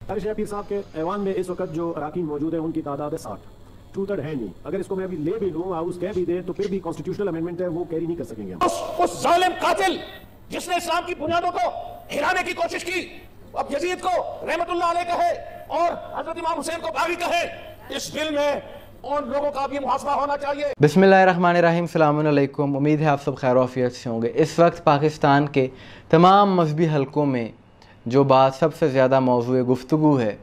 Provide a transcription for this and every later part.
पीर साहब के ऐवान में इस वक्त जो अरकान मौजूद है उनकी तादाद है 60। टू-थर्ड है नहीं। अगर इसको मैं अभी ले भी लूँ हाउस कह भी दे तो फिर भी कॉन्स्टिट्यूशनल अमेंडमेंट है वो कैरी नहीं कर सकेंगे हम। उस जालिम कातिल जिसने इस्लाम की बुनियादों को हिलाने की कोशिश की, अब यजीद को रहमतुल्लाह अलैह कहे और हजरत इमाम हुसैन को बागी कहे, इस बिल में उन लोगों का भी मुहासबा होना चाहिए। बिस्मिल्लाहिर्रहमानिर्रहीम, अस्सलाम वालेकुम। उम्मीद है आप सब खैर आफियत से होंगे। इस वक्त पाकिस्तान के तमाम मजहबी हलकों में जो बात सबसे ज़्यादा मौजूए गुफ्तगू है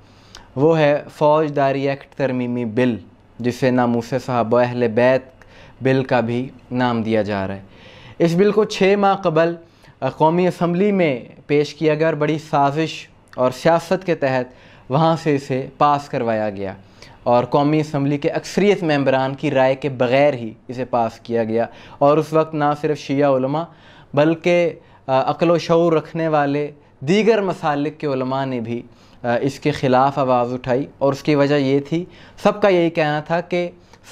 वो है फ़ौजदारी एक्ट तरमीमी बिल, जिसे नामूस सहाबा अहले बैत बिल का भी नाम दिया जा रहा है। इस बिल को 6 माह कबल कौमी असम्बली में पेश किया गया और बड़ी साजिश और सियासत के तहत वहाँ से इसे पास करवाया गया और कौमी असम्बली के अक्सरियत मेंबरान की राय के बग़ैर ही इसे पास किया गया। और उस वक्त ना सिर्फ शिया उलमा बल्कि अक़ल व शऊर रखने वाले दीगर मसालिक के उलमा ने भी इसके ख़िलाफ़ आवाज़ उठाई और उसकी वजह ये थी, सबका यही कहना था कि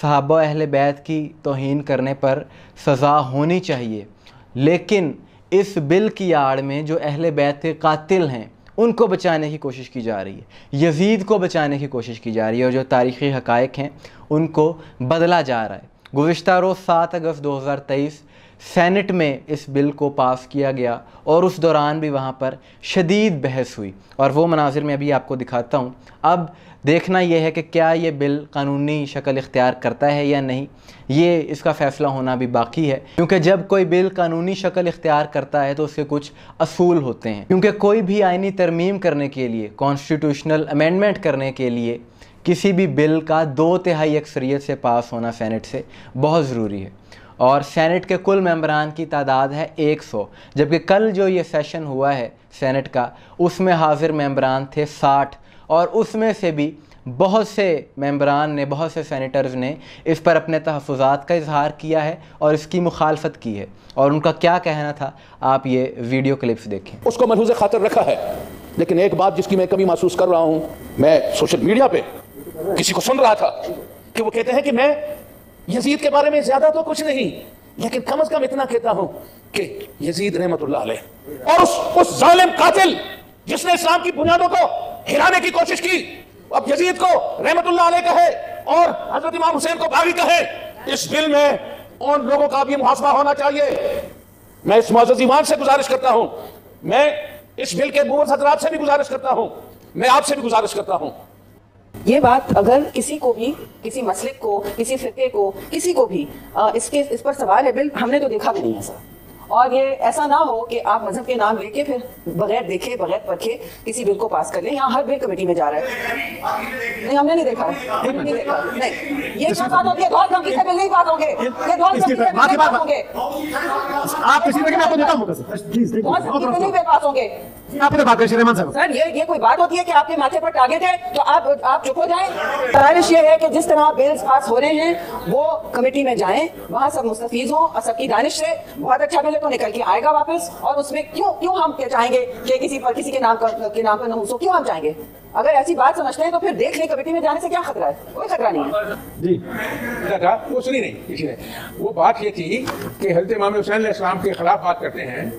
सहाबा अहले बैत की तौहीन करने पर सज़ा होनी चाहिए, लेकिन इस बिल की आड़ में जो अहले बैत के कातिल हैं उनको बचाने की कोशिश की जा रही है, यजीद को बचाने की कोशिश की जा रही है और जो तारीख़ी हक़ाइक़ हैं उनको बदला जा रहा है। गुज़िश्ता रोज़ 7 अगस्त 2023 सेनेट में इस बिल को पास किया गया और उस दौरान भी वहाँ पर शदीद बहस हुई और वो मनाजिर में अभी आपको दिखाता हूँ। अब देखना यह है कि क्या ये बिल कानूनी शक्ल इख्तियार करता है या नहीं, ये इसका फ़ैसला होना भी बाकी है, क्योंकि जब कोई बिल कानूनी शक्ल इख्तियार करता है तो उसके कुछ असूल होते हैं। क्योंकि कोई भी आइनी तरमीम करने के लिए, कॉन्स्टिट्यूशनल अमेंडमेंट करने के लिए किसी भी बिल का 2/3 अक्सरियत से पास होना सेनेट से बहुत ज़रूरी है और सेनेट के कुल मेंबरान की तादाद है 100, जबकि कल जो ये सेशन हुआ है सेनेट का उसमें हाजिर मेंबरान थे 60 और उसमें से भी बहुत से मेंबरान ने, बहुत से सेनेटर्स ने इस पर अपने तहफ़्फ़ुज़ात का इजहार किया है और इसकी मुखालफत की है और उनका क्या कहना था आप ये वीडियो क्लिप्स देखें। उसको मलहूज़ खातिर रखा है, लेकिन एक बात जिसकी मैं कमी महसूस कर रहा हूँ, मैं सोशल मीडिया पे किसी को सुन रहा था कि वो कहते हैं कि मैं यजीद के बारे में ज्यादा तो कुछ नहीं, लेकिन कम से कम इतना कहता हूं कि यजीद रहमतुल्लाह अलैह और उस जालिम कातिल जिसने इस्लाम की बुनियादों को हिलाने की कोशिश की, अब यजीद को रहमतुल्लाह अलैह कहे और हजरत इमाम हुसैन को बागी कहे, इस बिल में उन लोगों का भी मुहासबा होना चाहिए। मैं इस मुअज़्ज़ज़ ईमान से गुजारिश करता हूं, मैं इस बिल के मुअज़्ज़ज़ हज़रात से भी गुजारिश करता हूं, मैं आपसे भी गुजारिश करता हूं। ये बात अगर किसी को भी, किसी मसलिक को, किसी फिरके को, किसी को भी इस पर सवाल है, बिल हमने तो देखा भी नहीं है सर। और ये ऐसा ना हो कि आप मजहब के नाम लेके फिर बगैर देखे, बगैर परखे किसी बिल को पास कर लें। यहाँ हर बिल कमेटी में जा रहा है। नहीं, हमने नहीं देखा, हमने नहीं देखा। नहीं, ये क्या बात होती है? बहुत धमकी से बिल नहीं पास होंगे, ये बहुत धमकी से बिल नहीं पास होंगे। आप किसी तरह मैं आपको देता हूं प्लीज बहुत धमकी से नहीं पास होंगे। आपने बात करी रहमान साहब। सर ये कोई बात होती है कि आपके माथे पर टारगेट है तो आप चुप हो जाएं? गुजारिश ये है कि जिस तरह बिल्स पास हो रहे हैं वो कमेटी में जाएं, वहाँ सब मुस्तफीज हों और सबकी दानिश से बहुत अच्छा बिल तो निकल के आएगा वापस। और उसमें क्यों हम चाहेंगे कि किसी के नाम पर नहूस हो? क्यों हम चाहेंगे? अगर ऐसी बात समझते हैं तो फिर देख लें, कमेटी में जाने से क्या खतरा है? कोई खतरा नहीं है जी। वो सुनी नहीं किसी ने। वो बात ये थी कि हज़रत इमाम हुसैन अलैहिस्सलाम के खिलाफ बात करते हैं,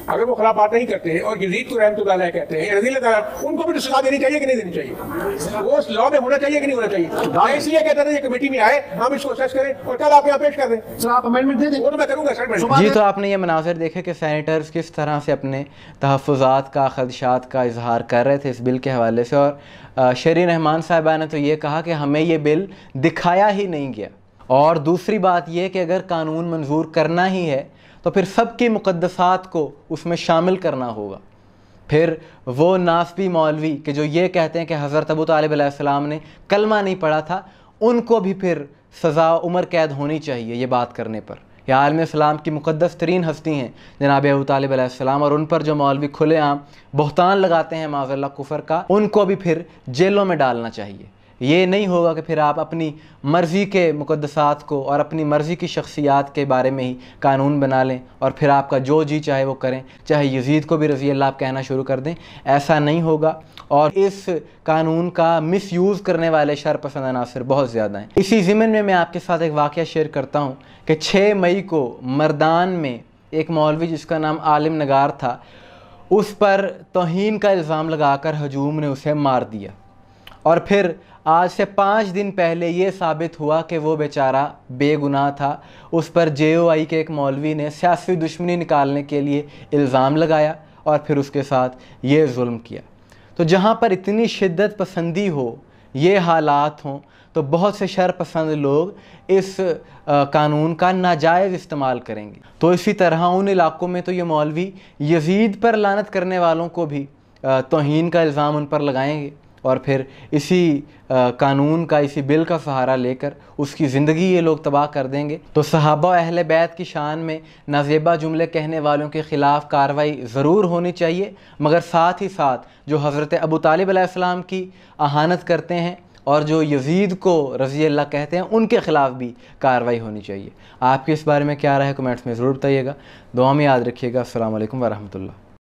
अगर वो खिलाफ बात नहीं करते और यजीद को रहमतुल्लाह अलैह कहते हैं, रज़ी अल्लाह ताला, उनको भी सज़ा देनी चाहिए कि नहीं देनी चाहिए? वो उस लॉ में होना चाहिए कि नहीं होना चाहिए? मैं इसलिए कहता था ये कमेटी में आए, हम इसको असेस करें और कल आप यहाँ पेश कर दें। सर आप अमेंडमेंट दे दें। वो तो मैं करूँगा सर। जी, तो आपने ये मनाज़िर देखे कि सेनेटर्स किस तरह से अपने तहफ़्फ़ुज़ात का, ख़दशात का इजहार कर रहे थे इस बिल के हवाले से। और शरीन रहमान साहिबा ने तो ये कहा कि हमें ये बिल दिखाया ही नहीं गया। और दूसरी बात ये कि अगर कानून मंजूर करना ही है तो फिर सबकी मुक़द्दसात को उसमें शामिल करना होगा। फिर वो नासबी मौलवी कि जो ये कहते हैं कि हज़रत अबू तालिब अलैहिस्सलाम ने कलमा नहीं पढ़ा था, उनको भी फिर सज़ा उम्र कैद होनी चाहिए ये बात करने पर। या आलम इस्लाम की मुक़द्दस तरीन हस्ती हैं जनाब अबू तालिब अलैहिस्सलाम, और उन पर जो मौलवी खुलेआम बहतान लगाते हैं माज़अल्लाह कुफ़र का, उनको भी फिर जेलों में डालना चाहिए। ये नहीं होगा कि फिर आप अपनी मर्ज़ी के मुक़द्दसात को और अपनी मर्ज़ी की शख्सियात के बारे में ही कानून बना लें और फिर आपका जो जी चाहे वो करें, चाहे यजीद को भी रज़ी अल्लाह आप कहना शुरू कर दें। ऐसा नहीं होगा और इस कानून का मिसयूज़ करने वाले शर पसंद अनासर बहुत ज़्यादा हैं। इसी ज़िम्न में मैं आपके साथ एक वाक़या शेयर करता हूँ कि 6 मई को मर्दान में एक मौलवी जिसका नाम आलिम नगार था, उस पर तौहीन का इल्ज़ाम लगाकर हजूम ने उसे मार दिया। और फिर आज से 5 दिन पहले ये साबित हुआ कि वो बेचारा बेगुनाह था। उस पर JOI के एक मौलवी ने सियासी दुश्मनी निकालने के लिए इल्ज़ाम लगाया और फिर उसके साथ ये जुल्म किया। तो जहाँ पर इतनी शिद्दत पसंदी हो, ये हालात हों, तो बहुत से शर पसंद लोग इस कानून का नाजायज़ इस्तेमाल करेंगे। तो इसी तरह उन इलाक़ों में तो ये मौलवी यजीद पर लानत करने वालों को भी तौहीन का इल्ज़ाम उन पर लगाएंगे और फिर इसी कानून का, इसी बिल का सहारा लेकर उसकी ज़िंदगी ये लोग तबाह कर देंगे। तो सहाबा व अहले बैत की शान में नाज़ेबा जुमले कहने वालों के ख़िलाफ़ कार्रवाई ज़रूर होनी चाहिए, मगर साथ ही साथ जो हज़रत अबू तालिब अलैहिस्सलाम की अहानत करते हैं और जो यजीद को रज़ी अल्लाह कहते हैं, उनके ख़िलाफ़ भी कार्रवाई होनी चाहिए। आपके इस बारे में क्या राय है, कमेंट्स में ज़रूर बताइएगा। दुआ में याद रखिएगा। अस्सलामु अलैकुम व रहमतुल्लाह।